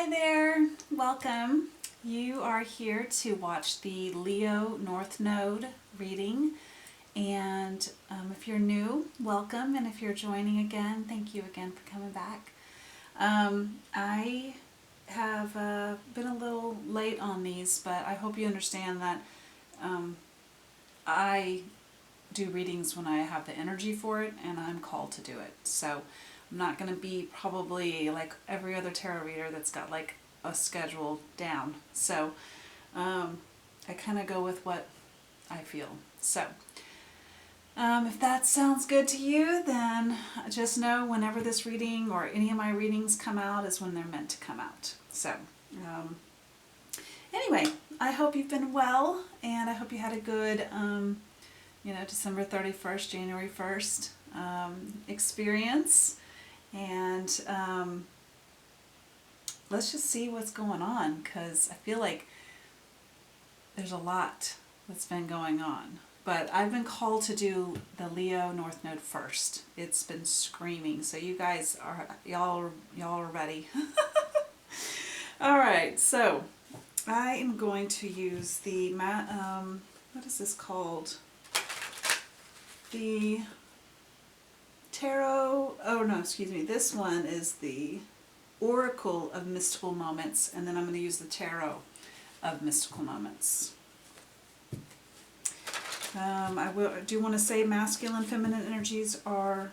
Hi there, welcome. You are here to watch the Leo North Node reading, and if you're new, welcome, and if you're joining again, thank you again for coming back. I have been a little late on these, but I hope you understand that I do readings when I have the energy for it and I'm called to do it. So I'm not going to be probably like every other tarot reader that's got like a schedule down. So I kind of go with what I feel. So if that sounds good to you, then just know whenever this reading or any of my readings come out is when they're meant to come out. So anyway, I hope you've been well, and I hope you had a good December 31st, January 1st experience. And let's just see what's going on, because I feel like there's a lot that's been going on. But I've been called to do the Leo North Node first. It's been screaming, so you guys y'all are ready. All right, so I am going to use the what is this called? The tarot, this one is the Oracle of Mystical Moments, and then I'm going to use the Tarot of Mystical Moments. I do want to say masculine, feminine energies are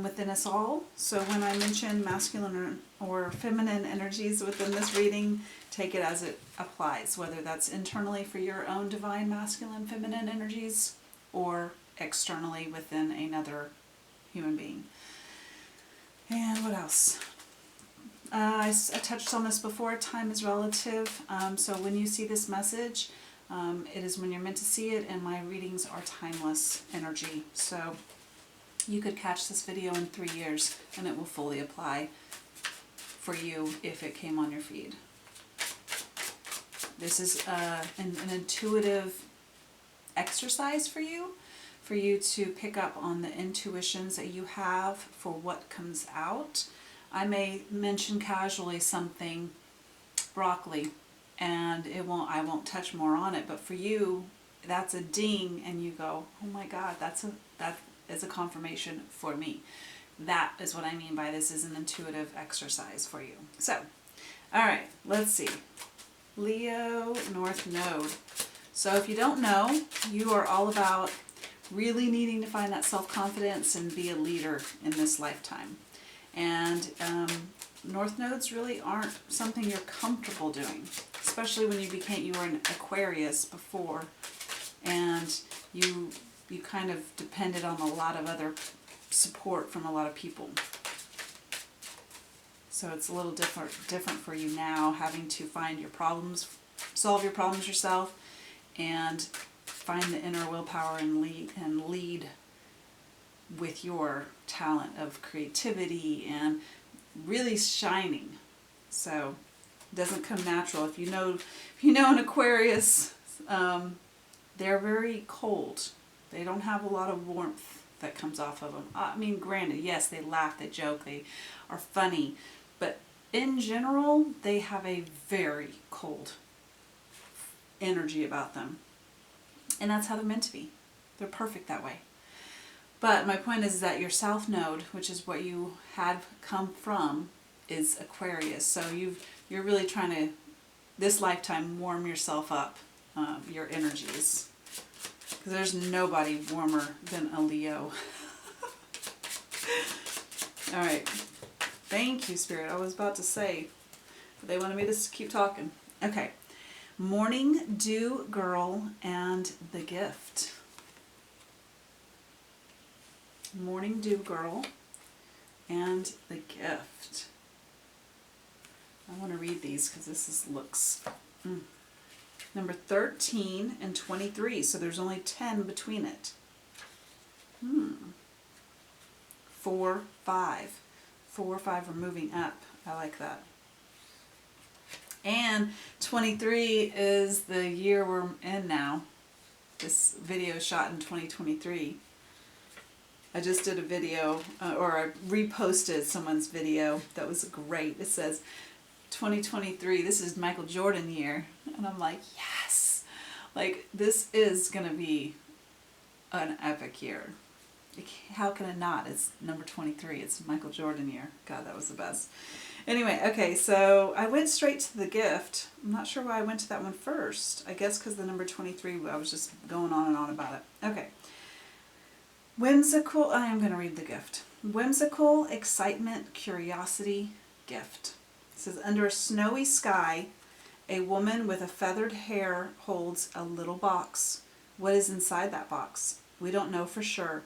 within us all. So when I mention masculine or feminine energies within this reading, take it as it applies, whether that's internally for your own divine masculine, feminine energies, or externally within another human being. And what else? I touched on this before. Time is relative. So when you see this message, it is when you're meant to see it, and my readings are timeless energy. So you could catch this video in 3 years and it will fully apply for you if it came on your feed. This is an intuitive exercise for you to pick up on the intuitions that you have for what comes out. I may mention casually something, broccoli, and I won't touch more on it, but for you, that's a ding, and you go, oh my God, that is a confirmation for me. That is what I mean by this is an intuitive exercise for you. So, all right, let's see. Leo North Node. So if you don't know, you are all about really needing to find that self-confidence and be a leader in this lifetime. And North Nodes really aren't something you're comfortable doing, especially when you were an Aquarius before, and you kind of depended on a lot of other support from a lot of people. So it's a little different for you now, having to find your problems, solve your problems yourself, and find the inner willpower and lead with your talent of creativity and really shining. So it doesn't come natural. If you know an Aquarius, they're very cold. They don't have a lot of warmth that comes off of them. I mean, granted, yes, they laugh, they joke, they are funny, but in general, they have a very cold energy about them. And that's how they're meant to be. They're perfect that way. But my point is that your South Node, which is what you had come from, is Aquarius. So you're really trying to, this lifetime, warm yourself up, your energies. Because there's nobody warmer than a Leo. All right. Thank you, Spirit. I was about to say, but they wanted me to keep talking. Okay. Morning Dew Girl and the Gift. Morning Dew Girl and the Gift. I want to read these because this looks number 13 and 23, so there's only 10 between it. 4, 5. 4, 5 are moving up. I like that. And 23 is the year we're in now. This video is shot in 2023. I just did a video, or I reposted someone's video that was great. It says, 2023, this is Michael Jordan year. And I'm like, yes! Like, this is going to be an epic year. How can it not? It's number 23. It's Michael Jordan year. God, that was the best. Anyway, okay, so I went straight to the gift. I'm not sure why I went to that one first. I guess because the number 23, I was just going on and on about it. Okay. Whimsical, I am going to read the gift. Whimsical, excitement, curiosity, gift. It says, under a snowy sky, a woman with a feathered hair holds a little box. What is inside that box? We don't know for sure,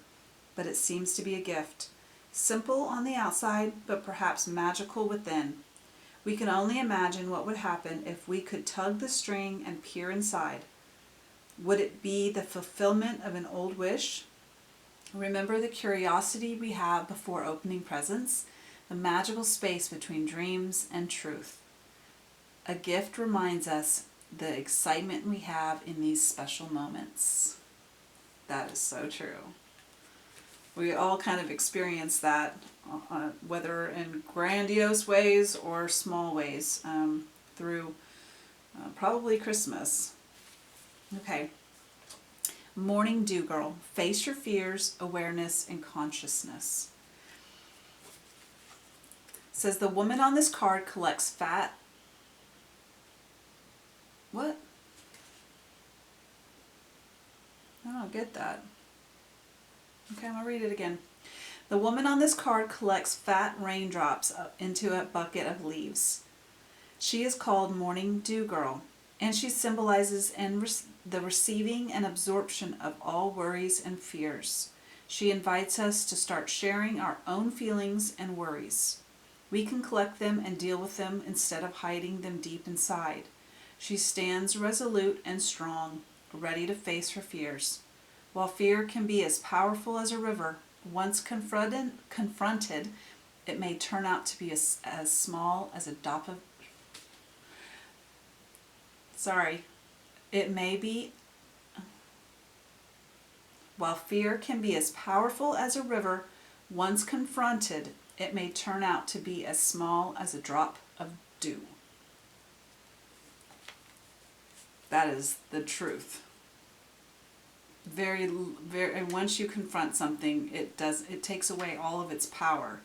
but it seems to be a gift. Simple on the outside, but perhaps magical within. We can only imagine what would happen if we could tug the string and peer inside. Would it be the fulfillment of an old wish? Remember the curiosity we have before opening presents, the magical space between dreams and truth. A gift reminds us the excitement we have in these special moments. That is so true. We all kind of experience that, whether in grandiose ways or small ways, through probably Christmas. Okay. Morning Dew Girl. Face your fears, awareness, and consciousness. It says the woman on this card collects fat. What? I don't get that. Okay, I'm going to read it again. The woman on this card collects fat raindrops into a bucket of leaves. She is called Morning Dew Girl, and she symbolizes the receiving and absorption of all worries and fears. She invites us to start sharing our own feelings and worries. We can collect them and deal with them instead of hiding them deep inside. She stands resolute and strong, ready to face her fears. While fear can be as powerful as a river, once confronted, it may turn out to be as small as a drop of... While fear can be as powerful as a river, once confronted, it may turn out to be as small as a drop of dew. That is the truth. And once you confront something, it takes away all of its power,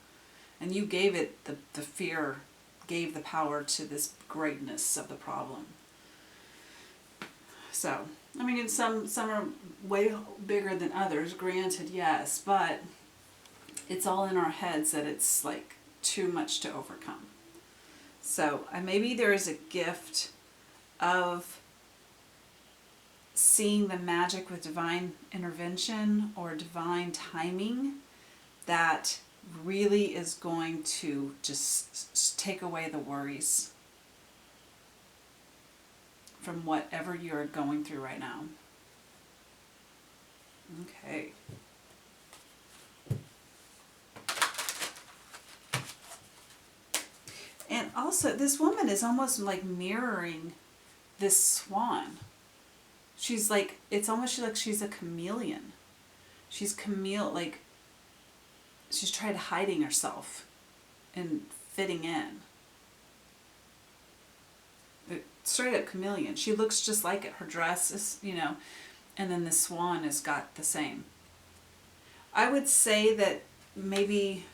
and you gave it the fear, gave the power to this greatness of the problem. So, I mean, some are way bigger than others, granted, yes, but it's all in our heads that it's like too much to overcome. So maybe there is a gift of seeing the magic with divine intervention or divine timing that really is going to just take away the worries from whatever you're going through right now. Okay. And also, this woman is almost like mirroring this swan. She's like, it's almost like she's a chameleon. She's like, she's trying to hiding herself and fitting in. Straight up chameleon. She looks just like it. Her dress is, and then the swan has got the same. I would say that maybe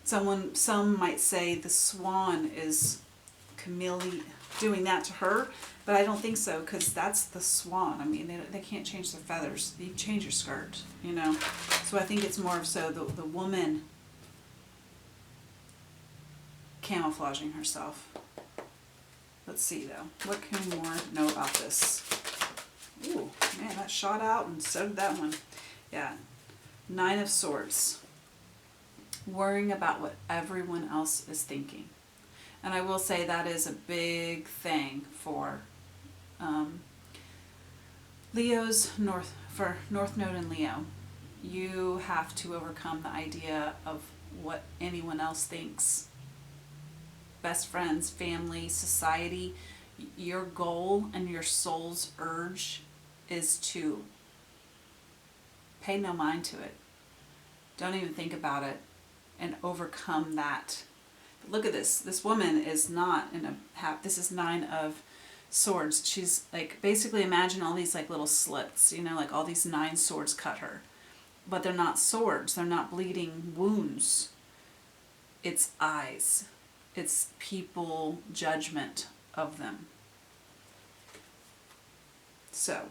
some might say the swan is chameleon doing that to her, but I don't think so, because that's the swan. I mean, they can't change their feathers. You change your skirt, So I think it's more of so the woman camouflaging herself. Let's see, though. What can we more know about this? Ooh, man, that shot out, and so did that one. Yeah. 9 of Swords. Worrying about what everyone else is thinking. And I will say that is a big thing for Leo's North Node in Leo. You have to overcome the idea of what anyone else thinks. Best friends, family, society. Your goal and your soul's urge is to pay no mind to it. Don't even think about it, and overcome that Look at this. This woman is not in a this is 9 of swords. She's like, basically imagine all these like little slits, you know, like all these 9 swords cut her. But they're not swords. They're not bleeding wounds. It's eyes. It's people judgment of them. So.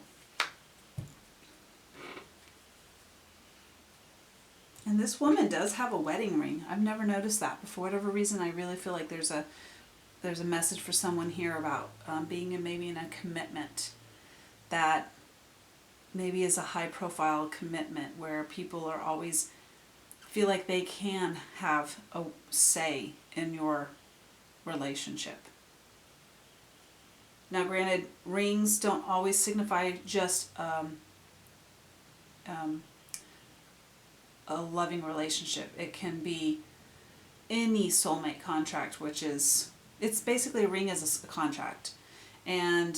And this woman does have a wedding ring. I've never noticed that. But for whatever reason, I really feel like there's a message for someone here about being maybe in a commitment that maybe is a high profile commitment where people are always feel like they can have a say in your relationship. Now granted, rings don't always signify just a loving relationship. It can be any soulmate contract, which is, it's basically a ring as a contract. And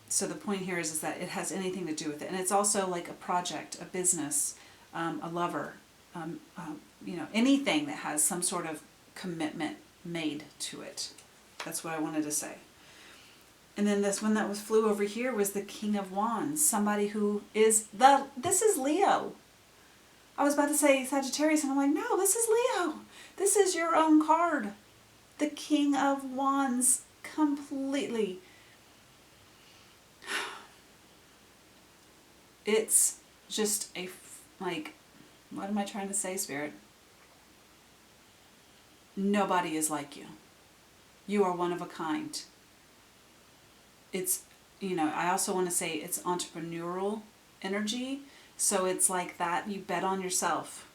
so the point here is that it has anything to do with it. And it's also like a project, a business, a lover, you know, anything that has some sort of commitment made to it. That's what I wanted to say. And then this one that flew over here was the King of Wands. Somebody who is this is Leo. I was about to say Sagittarius, and I'm like, no, this is Leo. This is your own card. The King of Wands, completely. It's just like, what am I trying to say, Spirit? Nobody is like you. You are one of a kind. It's, you know, I also want to say it's entrepreneurial energy. So it's like that, you bet on yourself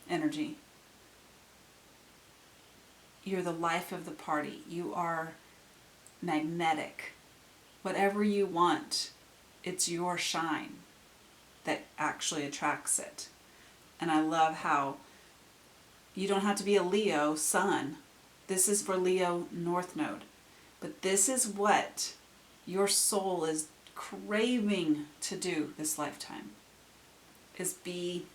energy. You're the life of the party. You are magnetic. Whatever you want, it's your shine that actually attracts it. And I love how you don't have to be a Leo sun. This is for Leo North Node. But this is what your soul is craving to do this lifetime. Is be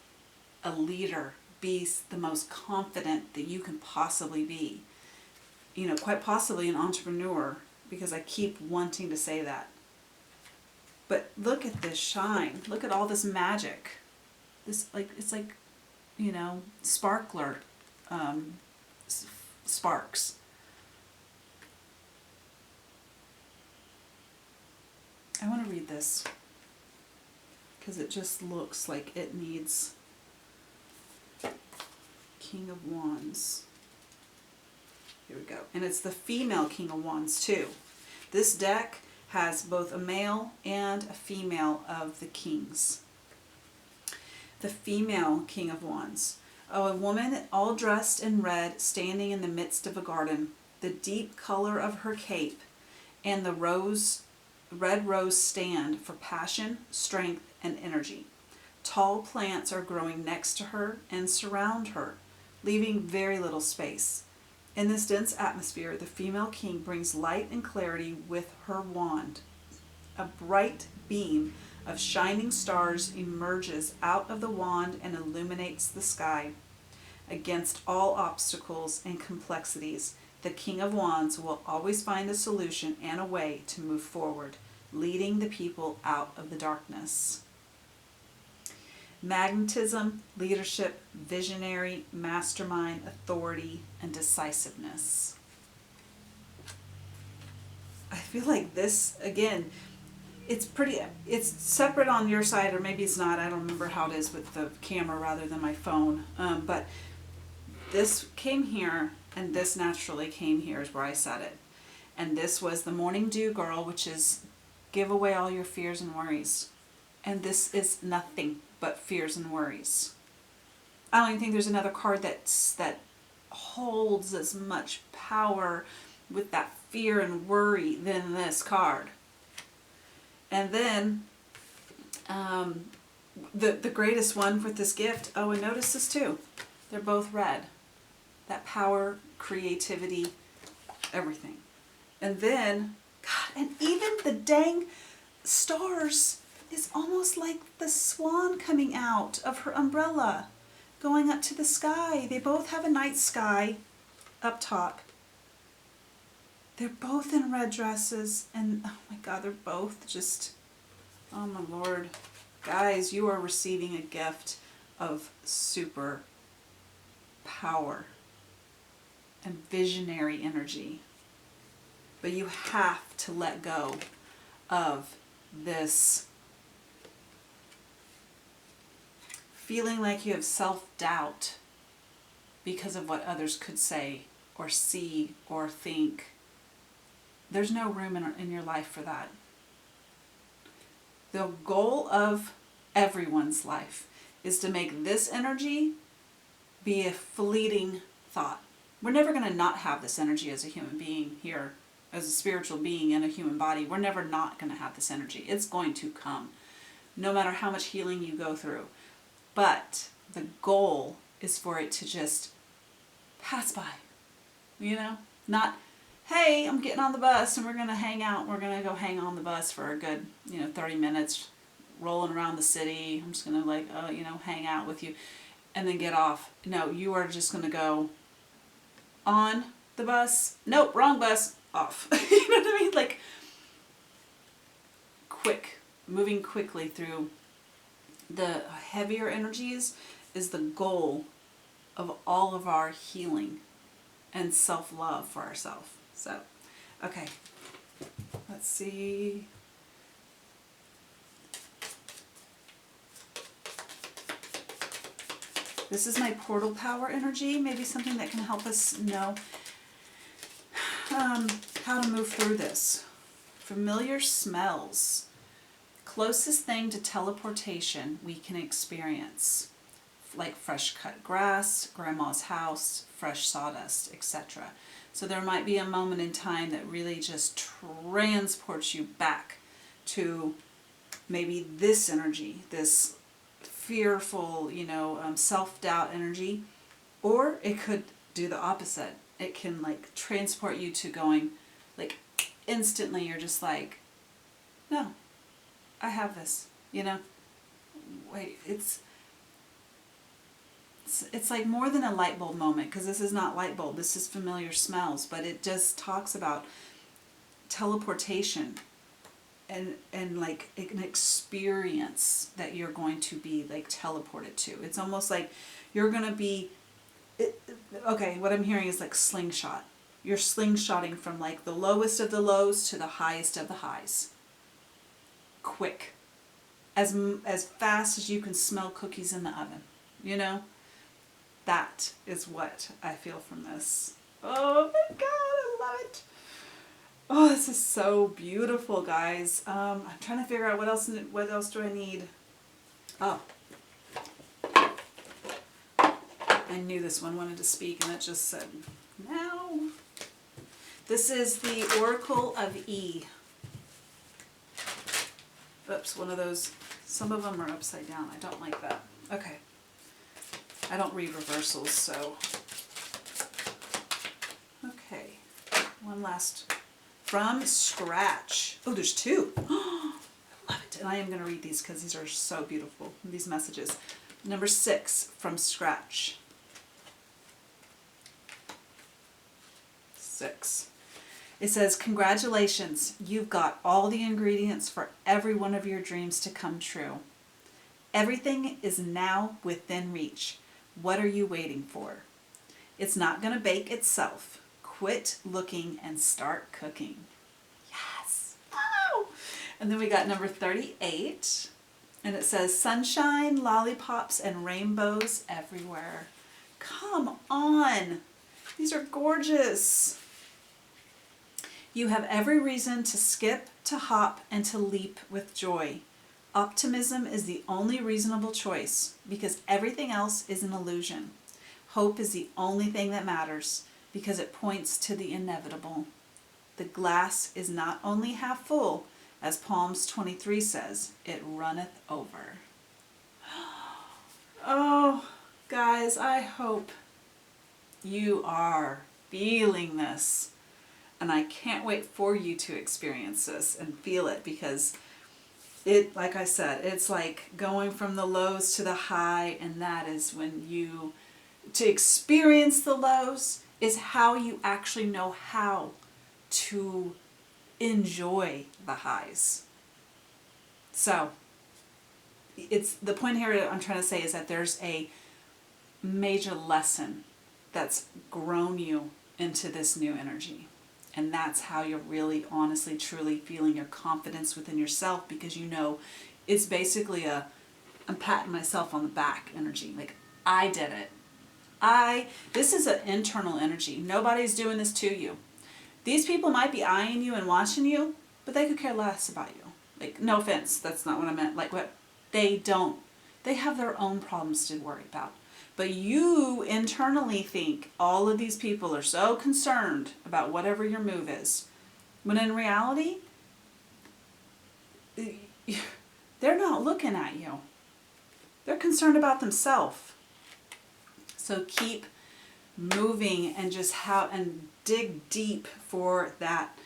a leader, be the most confident that you can possibly be. You know, quite possibly an entrepreneur, because I keep wanting to say that. But look at this shine. Look at all this magic. This, like, it's like, you know, sparkler sparks. I want to read this, because it just looks like it needs King of Wands. Here we go. And it's the female King of Wands too. This deck has both a male and a female of the kings. The female King of Wands. Oh, a woman all dressed in red, standing in the midst of a garden. The deep color of her cape and the red rose stand for passion, strength, and energy. Tall plants are growing next to her and surround her, leaving very little space. In this dense atmosphere, the female king brings light and clarity with her wand. A bright beam of shining stars emerges out of the wand and illuminates the sky. Against all obstacles and complexities, the King of Wands will always find a solution and a way to move forward, leading the people out of the darkness. Magnetism, leadership, visionary, mastermind, authority, and decisiveness. I feel like this, again, it's separate on your side, or maybe it's not. I don't remember how it is with the camera rather than my phone. But this came here, and this naturally came here is where I said it. And this was the Morning Dew Girl, which is give away all your fears and worries. And this is nothing but fears and worries. I don't even think there's another card that holds as much power with that fear and worry than this card. And then the greatest one with this gift, oh, and notice this too, they're both red. That power, creativity, everything. And then, God, and even the dang stars is almost like the swan coming out of her umbrella, going up to the sky. They both have a night sky up top. They're both in red dresses, and oh my God, they're both just, oh my Lord. Guys, you are receiving a gift of super power and visionary energy. But you have to let go of this feeling like you have self-doubt because of what others could say or see or think. There's no room in your life for that. The goal of everyone's life is to make this energy be a fleeting thought. We're never going to not have this energy as a human being here, as a spiritual being in a human body. We're never not going to have this energy. It's going to come, no matter how much healing you go through. But the goal is for it to just pass by, you know? Not, hey, I'm getting on the bus and we're going to hang out. We're going to go hang on the bus for a good, 30 minutes, rolling around the city. I'm just going to hang out with you and then get off. No, you are just going to go on the bus. Nope, wrong bus. Off. You know what I mean? Like, moving quickly through the heavier energies is the goal of all of our healing and self-love for ourselves. So, okay, let's see. This is my portal power energy, maybe something that can help us know how to move through this. Familiar smells. Closest thing to teleportation we can experience, like fresh cut grass, grandma's house, fresh sawdust, etc. So there might be a moment in time that really just transports you back to maybe this energy, this fearful, self-doubt energy, or it could do the opposite. It can like transport you to going, like instantly you're just like, no, I have this, wait, it's like more than a light bulb moment, because this is not light bulb, this is familiar smells, but it just talks about teleportation and like an experience that you're going to be like teleported to. It's almost like you're going to be, okay, what I'm hearing is like slingshot. You're slingshotting from like the lowest of the lows to the highest of the highs. Quick. As fast as you can smell cookies in the oven. That is what I feel from this. Oh my God, I love it. Oh, this is so beautiful, guys. I'm trying to figure out what else do I need. Oh. I knew this one wanted to speak and it just said, no. This is the Oracle of E. Oops, one of those, some of them are upside down. I don't like that. Okay. I don't read reversals, so. Okay. One last. From scratch. Oh, there's two. I love it. And I am going to read these because these are so beautiful, these messages. Number 6, from scratch. 6. It says, congratulations, you've got all the ingredients for every one of your dreams to come true. Everything is now within reach. What are you waiting for? It's not going to bake itself. Quit looking and start cooking. Yes. Oh! And then we got number 38. And it says, sunshine, lollipops, and rainbows everywhere. Come on. These are gorgeous. You have every reason to skip, to hop, and to leap with joy. Optimism is the only reasonable choice because everything else is an illusion. Hope is the only thing that matters because it points to the inevitable. The glass is not only half full, as Psalms 23 says, it runneth over. Oh, guys, I hope you are feeling this. And I can't wait for you to experience this and feel it because it, like I said, it's like going from the lows to the high, and that is when to experience the lows is how you actually know how to enjoy the highs. So it's the point here I'm trying to say is that there's a major lesson that's grown you into this new energy. And that's how you're really, honestly, truly feeling your confidence within yourself, because you know it's basically I'm patting myself on the back energy. Like, I did it. This is an internal energy. Nobody's doing this to you. These people might be eyeing you and watching you, but they could care less about you. Like, no offense, that's not what I meant. Like, what? They don't. They have their own problems to worry about. But you internally think all of these people are so concerned about whatever your move is. When in reality, they're not looking at you. They're concerned about themselves. So keep moving and and dig deep for that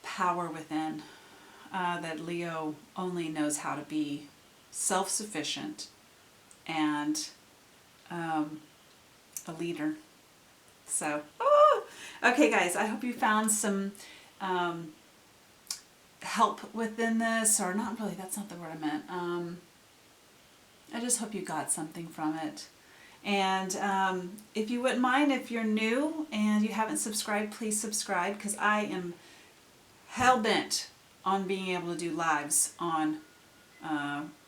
power within. That Leo only knows how to be self-sufficient and a leader. So, okay guys, I hope you found some help within this, or not really, that's not the word I meant. I just hope you got something from it. And if you wouldn't mind, if you're new and you haven't subscribed, please subscribe, because I am hell-bent on being able to do lives on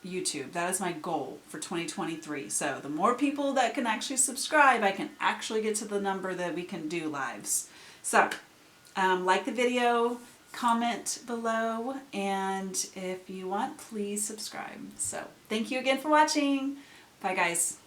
YouTube. That is my goal for 2023. So the more people that can actually subscribe, I can actually get to the number that we can do lives. So like the video, comment below, and if you want, please subscribe. So thank you again for watching. Bye guys.